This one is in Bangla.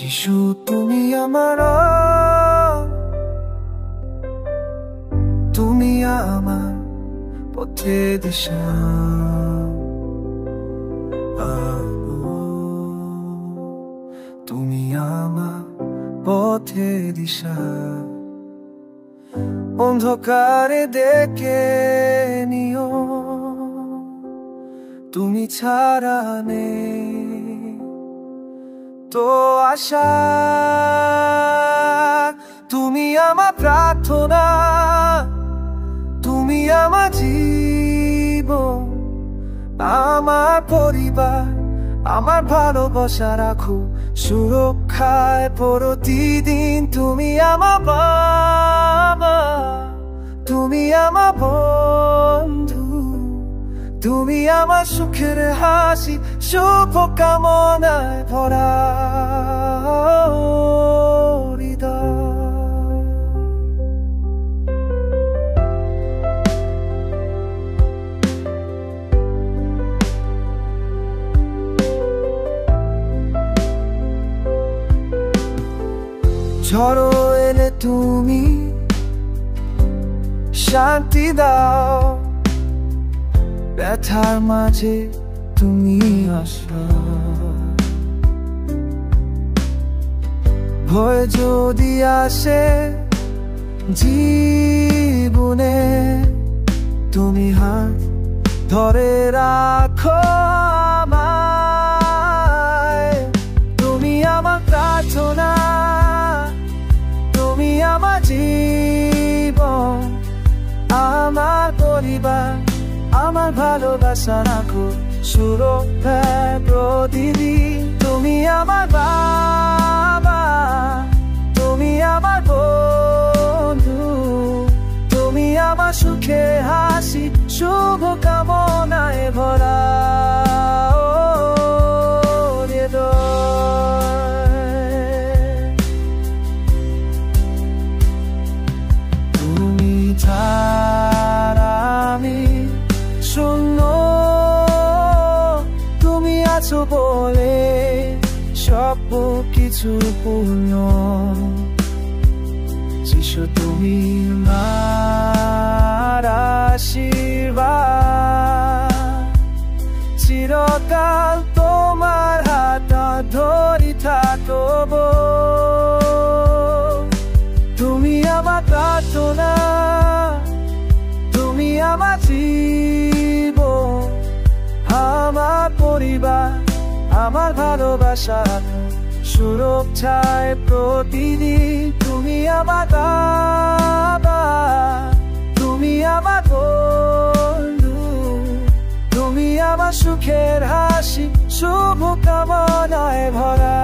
যিশু তুমি আমার তুমি আমার পথে দিশা তুমি আমার পথে দিশা অন্ধকারে দেখে নিও তুমি ছাড়া নেই তো আশা তুমি আমার প্রার্থনা তুমি আমার জীবন আমার পরিবার আমার ভালোবাসা রাখো সুরক্ষায় প্রতিদিন তুমি আমার বাবা তুমি আমার বন্ধু তুমি আমার সুখের হাসি শুভ কামনায় ভরা হৃদয় ঝড়ো এলে তুমি শান্তি দাও ব্যথার মাঝে তুমি আসো ভয় যদি আসে জীবনে তুমি হাত ধরে রাখো আমায় তুমি আমার প্রার্থনা তুমি আমার জীবন আমার পরিবার আমার ভালোবাসা রাখো সুরক্ষায় প্রতিদিন তুমি আমার বাবা তুমি আমার বন্ধু তুমি আমার সুখে হাসি শুভ কামনায় ভরা তুমি ছাড়া আমি শূন্য তুমি আছো বলে সব কিছু পূর্ণ যিশু তুমি আমার আশীর্বাদ চিরকাল তোমার হাত ধরি থাকব তুমি আমার প্রার্থনা তুমি আমার জীবন আমার পরিবার আমার ভালোবাসা সুরক্ষায় প্রতিদিন তুমি আমার বাবা তুমি আমার বন্ধু তুমি আমার সুখের হাসি শুভ কামনায় ভরা